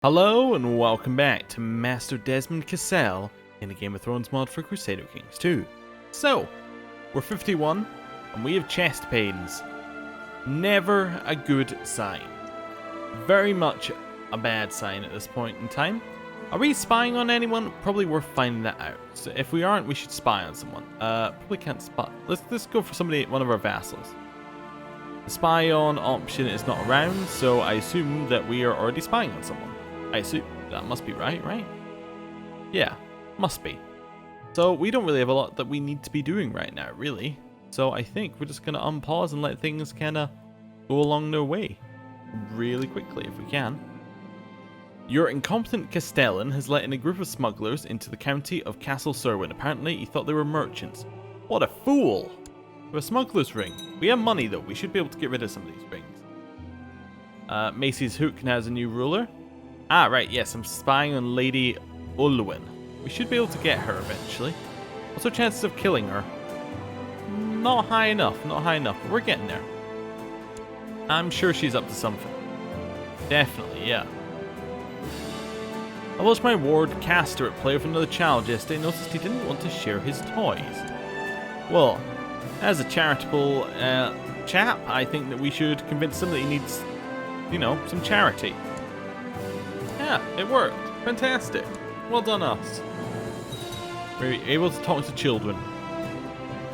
Hello and welcome back to Master Desmond Cassel in a Game of Thrones mod for Crusader Kings 2. So, we're 51 and we have chest pains. Never a good sign. Very much a bad sign at this point in time. Are we spying on anyone? Probably worth finding that out. So if we aren't, we should spy on someone. Probably can't spy. Let's go for somebody, one of our vassals. The spy on option is not around, so I assume that we are already spying on someone. I assume that must be right? Yeah, must be. So we don't really have a lot that we need to be doing right now, really. So I think we're just going to unpause and let things kind of go along their way. Really quickly, if we can. Your incompetent Castellan has let in a group of smugglers into the county of Cassel. Apparently, he thought they were merchants. What a fool! We have a smuggler's ring. We have money, though. We should be able to get rid of some of these rings. Macy's Hook now has a new ruler. Ah, right, yes, I'm spying on Lady Olwen. We should be able to get her eventually. What's our chances of killing her? Not high enough, but we're getting there. I'm sure she's up to something. Definitely, yeah. I watched my ward Caster play with another child yesterday and noticed he didn't want to share his toys. Well, as a charitable chap, I think that we should convince him that he needs, you know, some charity. Yeah, it worked. Fantastic. Well done us. We're able to talk to children.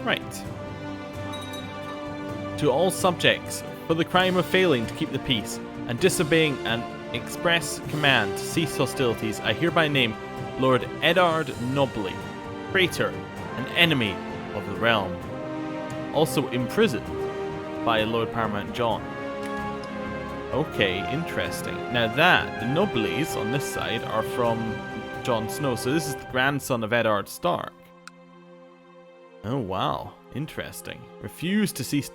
Right. To all subjects, for the crime of failing to keep the peace and disobeying an express command to cease hostilities, I hereby name Lord Eddard Nobley, traitor and enemy of the realm. Also imprisoned by Lord Paramount Jon. Okay, interesting. Now that, the Nobleys on this side are from Jon Snow, so this is the grandson of Eddard Stark. Oh wow, interesting. Refused to cease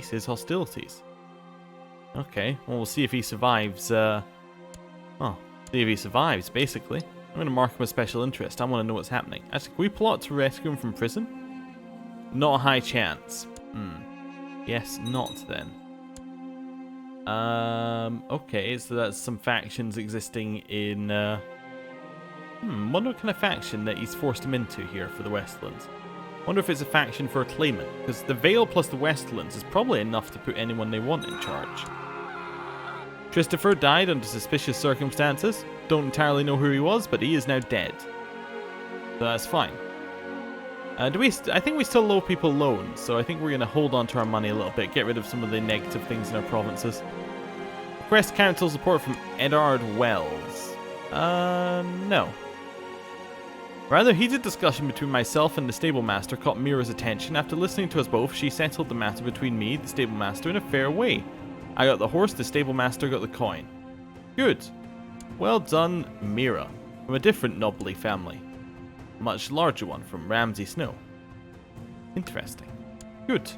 his hostilities. Okay, well we'll see if he survives, see if he survives, basically. I'm going to mark him as special interest. I want to know what's happening. Actually, can we plot to rescue him from prison? Not a high chance. Yes, not then. Okay, so that's some factions existing in, wonder what kind of faction that he's forced him into here for the Westlands. Wonder if it's a faction for a claimant, because the Vale plus the Westlands is probably enough to put anyone they want in charge. Christopher died under suspicious circumstances. Don't entirely know who he was, but he is now dead. So that's fine. I think we still low people loans, so I think we're going to hold on to our money a little bit, get rid of some of the negative things in our provinces. Request council support from Eddard Wells. No. Rather heated discussion between myself and the stable master caught Mira's attention. After listening to us both, she settled the matter between me, the stable master, in a fair way. I got the horse, the stable master got the coin. Good. Well done, Mira. From a different Nobley family. A much larger one from Ramsay Snow. Interesting. Good.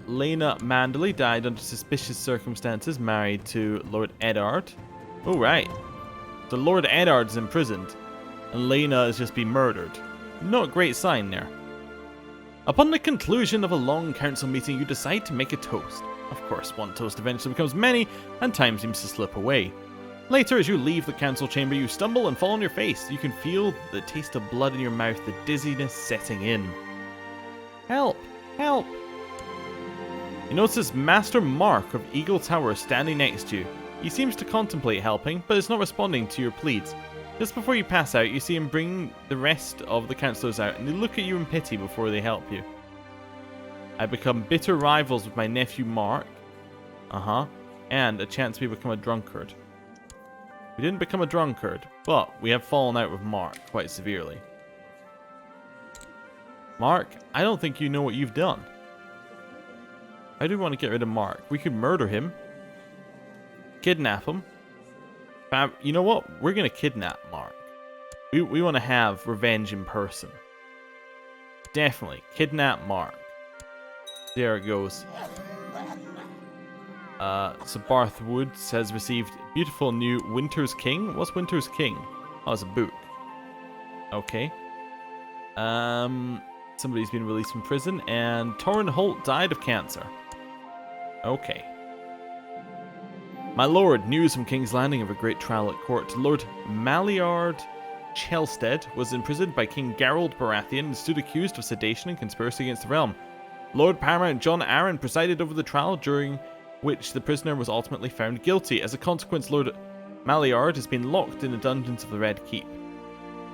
Lena Manderley died under suspicious circumstances, married to Lord Eddard. Oh, right. So Lord Eddard's imprisoned, and Lena has just been murdered. Not a great sign there. Upon the conclusion of a long council meeting, you decide to make a toast. Of course, one toast eventually becomes many, and time seems to slip away. Later, as you leave the council chamber, you stumble and fall on your face. You can feel the taste of blood in your mouth, the dizziness setting in. Help! Help! You notice Master Mark of Eagle Tower standing next to you. He seems to contemplate helping, but is not responding to your pleas. Just before you pass out, you see him bring the rest of the councillors out, and they look at you in pity before they help you. I become bitter rivals with my nephew Mark. And a chance we become a drunkard. We didn't become a drunkard, but we have fallen out with Mark quite severely. Mark, I don't think you know what you've done. I do want to get rid of Mark. We could murder him. Kidnap him. You know what? We're going to kidnap Mark. We want to have revenge in person. Definitely. Kidnap Mark. There it goes. So Barth Woods has received beautiful new Winter's King. What's Winter's King? Oh, it's a book. Okay. Somebody's been released from prison, and Torrin Holt died of cancer. Okay. My lord, news from King's Landing of a great trial at court. Lord Maliard Chelstead was imprisoned by King Gerald Baratheon and stood accused of sedation and conspiracy against the realm. Lord Paramount John Arryn presided over the trial, during which the prisoner was ultimately found guilty. As a consequence, Lord Maliard has been locked in the dungeons of the Red Keep.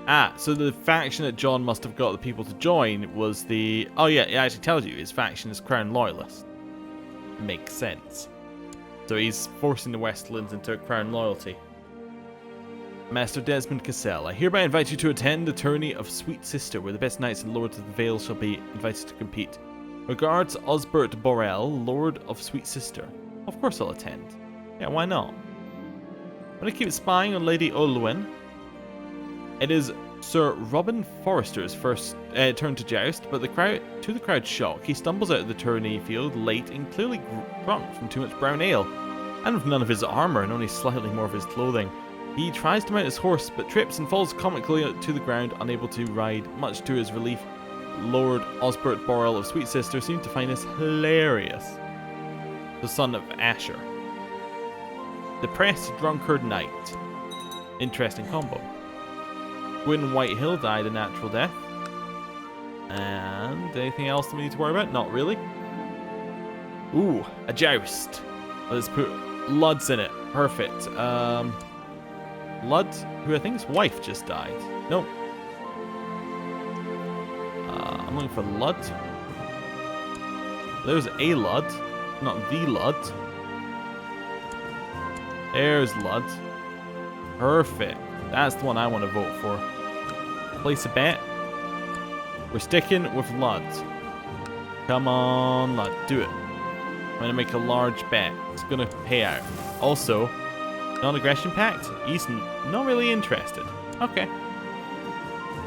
Ah, so the faction that John must have got the people to join was the... Oh yeah, it actually tells you his faction is Crown Loyalist. Makes sense. So he's forcing the Westlands into Crown loyalty. Master Desmond Cassel, I hereby invite you to attend the tourney of Sweet Sister, where the best knights and lords of the Vale shall be invited to compete. Regards, Osbert Borel, Lord of Sweet Sister. Of course I'll attend. Yeah, why not? I'm going to keep spying on Lady Olwen. It is Sir Robin Forrester's first turn to joust, but to the crowd's shock, he stumbles out of the tourney field late and clearly drunk from too much brown ale, and with none of his armour and only slightly more of his clothing. He tries to mount his horse, but trips and falls comically to the ground, unable to ride. Much to his relief, Lord Osbert Borel of Sweet Sister seemed to find this hilarious. The son of Asher. Depressed drunkard knight. Interesting combo. Gwyn Whitehill died a natural death. And anything else that we need to worry about? Not really. Ooh, a joust. Let's put Lud's in it. Perfect. Lud, who I think's wife just died. No. I'm looking for Lud. There's a Lud, not the Lud. There's Lud. Perfect. That's the one I want to vote for. Place a bet. We're sticking with Lud. Come on, Lud. Do it. I'm going to make a large bet. It's going to pay out. Also, non-aggression pact? He's not really interested. Okay.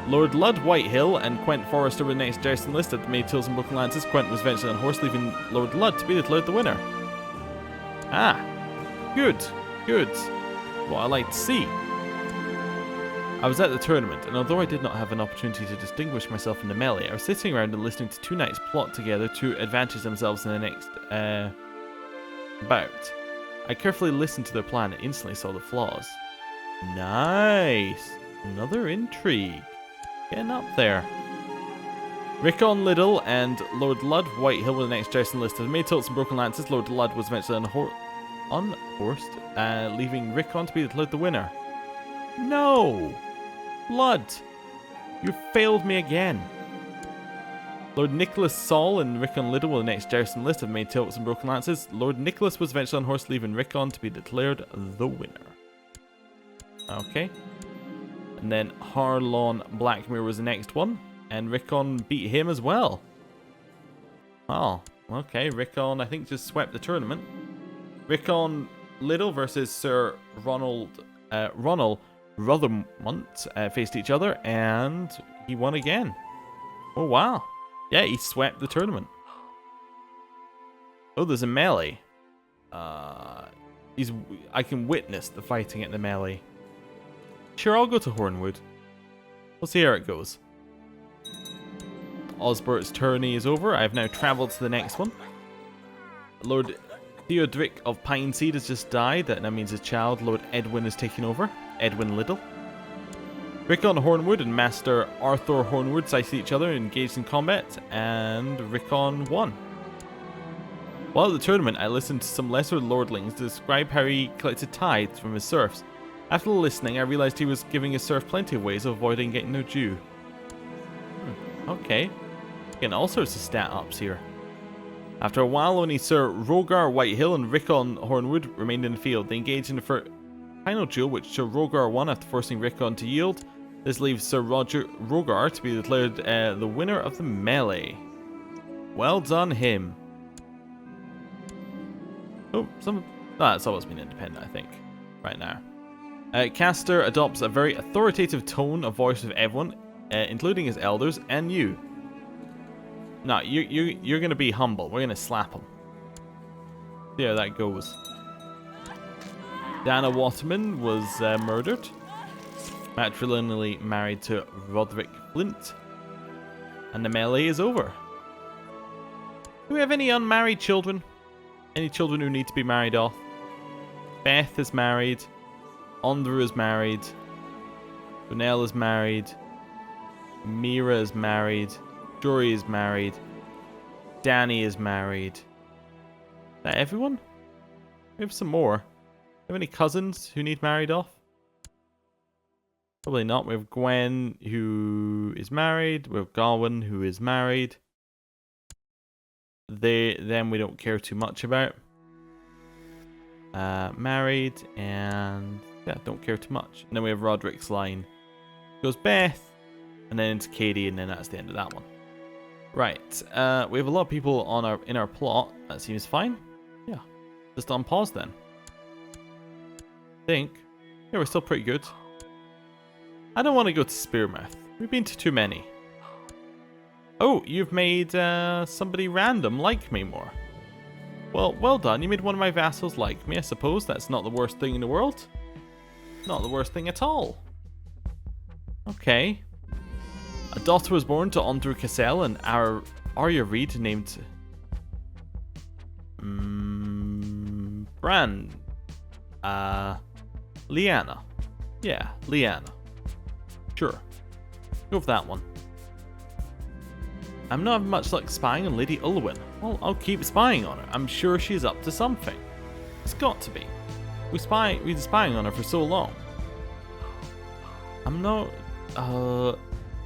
Lord Lud Whitehill and Quent Forrester were the next jousting list at the Maid Tills and Broken Lances. Quent was eventually on horse, leaving Lord Lud to be declared the winner. Ah. Good. Good. What I like to see. I was at the tournament, and although I did not have an opportunity to distinguish myself in the melee, I was sitting around and listening to two knights plot together to advantage themselves in the next bout. I carefully listened to their plan and instantly saw the flaws. Nice! Another intrigue. Getting up there. Rickon Liddell and Lord Lud Whitehill were the next jousting list of Maid Tilts and Broken Lances. Lord Lud was eventually unhorsed, leaving Rickon to be declared the winner. No! Lud! You failed me again. Lord Nicholas Saul and Rickon Liddell were the next jousting list of Maid Tilts and Broken Lances. Lord Nicholas was eventually on horse, leaving Rickon to be declared the winner. Okay. And then Harlon Blackmere was the next one, and Rickon beat him as well. Oh, okay. Rickon, I think, just swept the tournament. Rickon Liddell versus Sir Ronald Rothermont faced each other, and he won again. Oh, wow. Yeah, he swept the tournament. Oh, there's a melee. I can witness the fighting at the melee. Sure, I'll go to Hornwood. We'll see how it goes. Osbert's tourney is over. I have now travelled to the next one. Lord Theodric of Pineseed has just died. That now means his child, Lord Edwin, is taking over. Edwin Liddell. Rickon Hornwood and Master Arthur Hornwood sighted each other and engaged in combat, and Rickon won. While at the tournament, I listened to some lesser lordlings describe how he collected tithes from his serfs. After listening, I realised he was giving his serf plenty of ways of avoiding getting their due. Okay. Getting all sorts of stat ups here. After a while, only Sir Rogar Whitehill and Rickon Hornwood remained in the field. They engaged in the final duel, which Sir Rogar won after forcing Rickon to yield. This leaves Sir Rogar to be declared the winner of the melee. Well done, him. Oh, that's always been independent, I think, right now. Castor adopts a very authoritative tone of voice with everyone, including his elders and you. No, you're going to be humble. We're going to slap him. See how that goes. Dana Waterman was murdered. Matrimonially married to Roderick Flint. And the melee is over. Do we have any unmarried children? Any children who need to be married off? Beth is married. Andrew is married. Brunel is married. Mira is married. Jory is married. Danny is married. Is that everyone? We have some more. Do you have any cousins who need married off? Probably not. We have Gwen, who is married. We have Garwin, who is married. Them we don't care too much about. Married, and yeah, don't care too much. And then we have Roderick's line. Goes Beth, and then into Katie, and then that's the end of that one. Right. We have a lot of people on in our plot. That seems fine. Yeah. Just on pause then. I think. Yeah, we're still pretty good. I don't want to go to Spearmouth. We've been to too many. Oh, you've made somebody random like me more. Well done. You made one of my vassals like me, I suppose. That's not the worst thing in the world. Not the worst thing at all. Okay. A daughter was born to Andrew Cassel and our Arya Reed named Bran. Lyanna. Yeah, Lyanna. Sure. Go with that one. I'm not having much luck spying on Lady Ulwyn. Well, I'll keep spying on her. I'm sure she's up to something. It's got to be. We've been spying on her for so long. I'm not...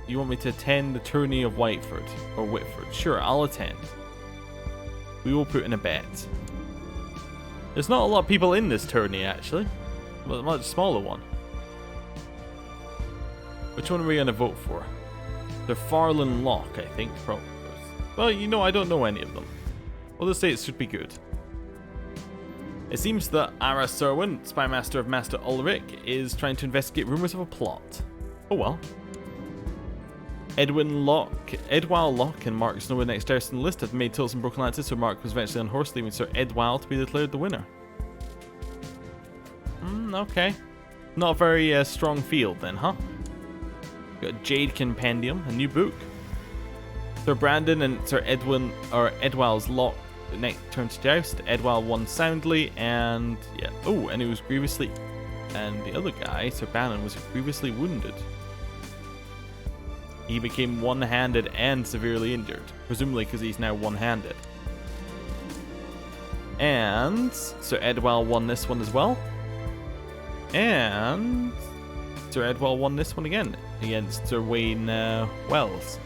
You want me to attend the tourney of Whiteford? Or Whitford? Sure, I'll attend. We will put in a bet. There's not a lot of people in this tourney, actually. But a much smaller one. Which one are we going to vote for? The Farland Lock, I think. Probably. Well, you know, I don't know any of them. Well, the states should be good. It seems that Ara Serwin, spy master of Master Ulrich, is trying to investigate rumors of a plot. Oh well. Edwin Locke, Edwal Locke and Mark Snow were next stairs in the list have made tilts and broken lances, so Mark was eventually unhorsed, leaving Sir Edwal to be declared the winner. Okay. Not a very strong field then, huh? Got Jade Compendium, a new book. Sir Brandon and Sir Edwin, or Edwal's Lock, the next turn to joust. Edwal won soundly, and yeah. Oh, and he was grievously, and the other guy, Sir Bannon, was grievously wounded. He became one-handed and severely injured, presumably because he's now one-handed. And Sir Edwal won this one as well. And Sir Edwal won this one again against Sir Wayne Wells.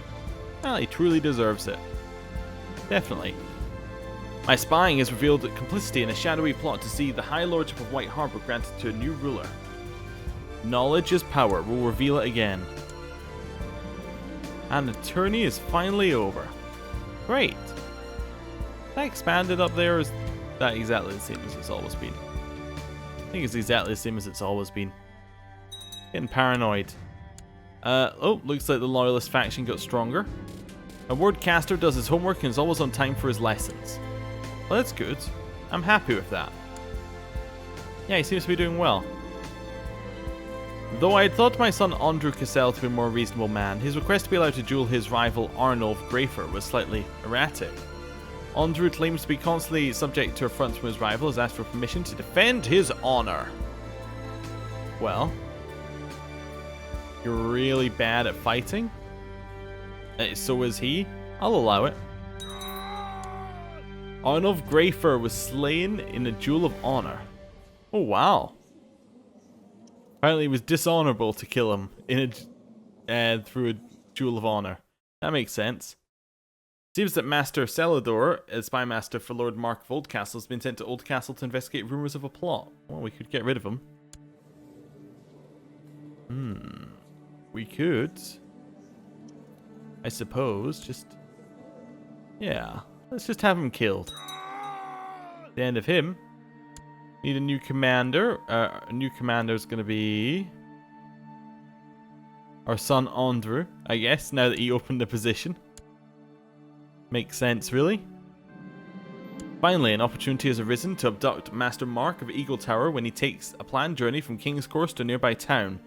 Well, he truly deserves it. Definitely. My spying has revealed complicity in a shadowy plot to see the High Lordship of White Harbour granted to a new ruler. Knowledge is power. We'll reveal it again. And the tourney is finally over. Great. That expanded up there, or is that exactly the same as it's always been? I think it's exactly the same as it's always been. Getting paranoid. Oh, looks like the Loyalist faction got stronger. A wordcaster does his homework and is always on time for his lessons. Well, that's good. I'm happy with that. Yeah, he seems to be doing well. Though I had thought my son Andrew Cassel to be a more reasonable man, his request to be allowed to duel his rival Arnulf Grafer was slightly erratic. Andrew claims to be constantly subject to affronts from his rival, has asked for permission to defend his honour. Well, you're really bad at fighting? So is he. I'll allow it. Arnulf Grafer was slain in a duel of honour. Oh wow. Apparently it was dishonourable to kill him in through a duel of honour. That makes sense. Seems that Master Celador, a spy master for Lord Mark of Oldcastle, has been sent to Oldcastle to investigate rumours of a plot. Well, we could get rid of him. We could, I suppose, just... Yeah, let's just have him killed. At the end of him. Need a new commander. A new commander is going to be... our son Andrew, I guess, now that he opened the position. Makes sense, really. Finally, an opportunity has arisen to abduct Master Mark of Eagle Tower when he takes a planned journey from King's Course to a nearby town.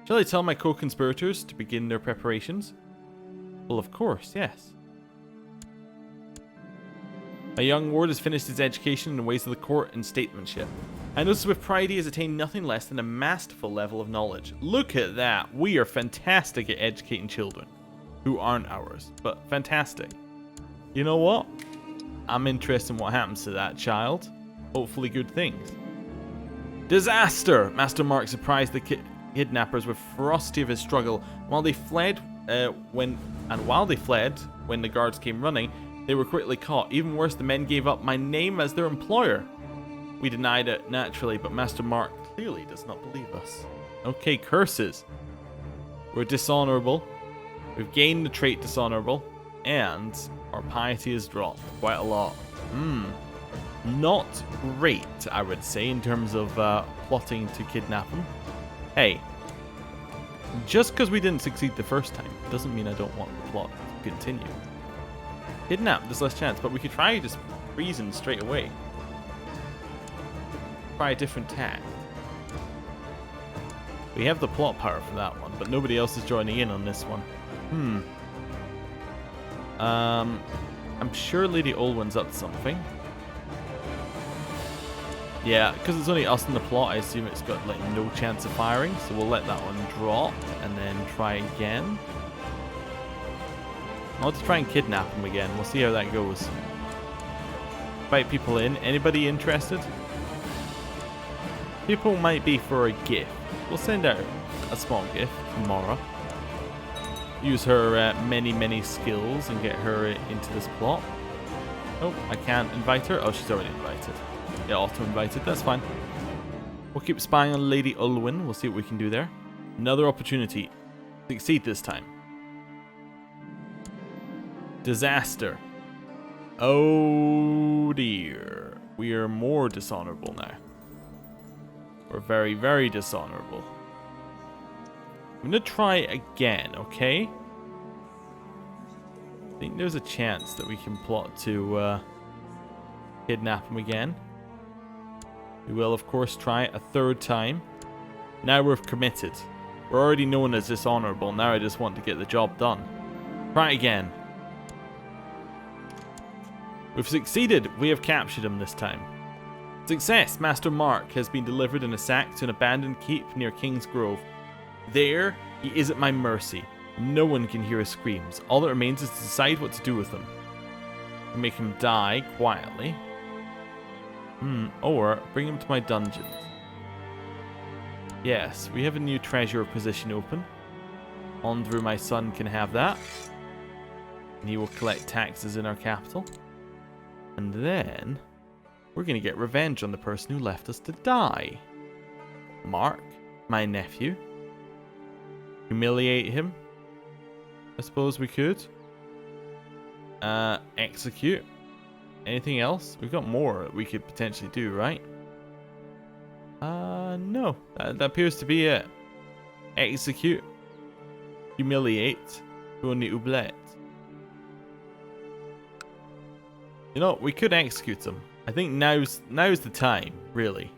Shall I tell my co-conspirators to begin their preparations? Well, of course, yes. A young ward has finished his education in the ways of the court and statesmanship. I notice with pride he has attained nothing less than a masterful level of knowledge. Look at that. We are fantastic at educating children who aren't ours, but fantastic. You know what? I'm interested in what happens to that child. Hopefully good things. Disaster! Master Mark surprised the kidnappers with ferocity of his struggle. While they fled, when the guards came running, they were quickly caught. Even worse, the men gave up my name as their employer. We denied it, naturally, but Master Mark clearly does not believe us. Okay, curses. We're dishonorable. We've gained the trait dishonorable. And our piety has dropped quite a lot. Not great, I would say, in terms of plotting to kidnap him. Hey, just because we didn't succeed the first time doesn't mean I don't want the plot to continue. Kidnap, there's less chance, but we could try just freezing straight away. Try a different tack. We have the plot power for that one, but nobody else is joining in on this one. I'm sure Lady Olwen's up to something. Yeah, because it's only us in the plot, I assume it's got like no chance of firing, so we'll let that one drop and then try again. I'll just try and kidnap him again. We'll see how that goes. Invite people in. Anybody interested? People might be for a gift. We'll send out a small gift tomorrow. Use her many skills and get her into this plot. Oh, I can't invite her. Oh, she's already invited. Yeah, auto-invited. That's fine. We'll keep spying on Lady Olwen. We'll see what we can do there. Another opportunity. Succeed this time. Disaster. Oh dear. We are more dishonorable now. We're very dishonorable. I'm going to try again, okay? I think there's a chance that we can plot to kidnap him again. We will, of course, try a third time. Now we're committed. We're already known as dishonorable. Now I just want to get the job done. Try again. We've succeeded. We have captured him this time. Success! Master Mark has been delivered in a sack to an abandoned keep near King's Grove. There, he is at my mercy. No one can hear his screams. All that remains is to decide what to do with him. Make him die quietly. Or bring him to my dungeons. Yes, we have a new treasure position open. Andrew, my son, can have that. And he will collect taxes in our capital. And then we're going to get revenge on the person who left us to die. Mark, my nephew. Humiliate him. I suppose we could. Execute. Anything else? We've got more we could potentially do, right? No. That appears to be it. Execute. Humiliate. Only oublet. You know, we could execute him. I think now's the time, really.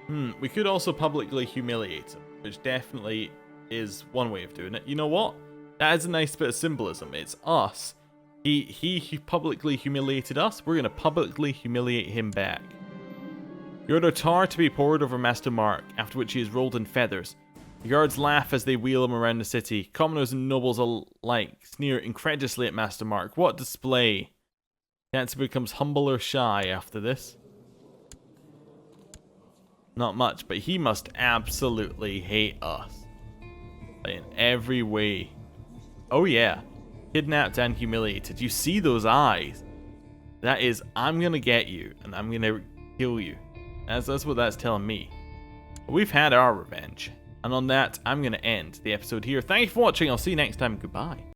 We could also publicly humiliate him, which definitely is one way of doing it. You know what? That is a nice bit of symbolism. It's us. He publicly humiliated us. We're going to publicly humiliate him back. You order tar to be poured over Master Mark, after which he is rolled in feathers. The guards laugh as they wheel him around the city. Commoners and nobles alike sneer incredulously at Master Mark. What display! Cassel becomes humble or shy after this. Not much, but he must absolutely hate us. In every way. Oh yeah. Kidnapped and humiliated. You see those eyes? That is, I'm going to get you, and I'm going to kill you. That's what that's telling me. But we've had our revenge. And on that, I'm going to end the episode here. Thank you for watching. I'll see you next time. Goodbye.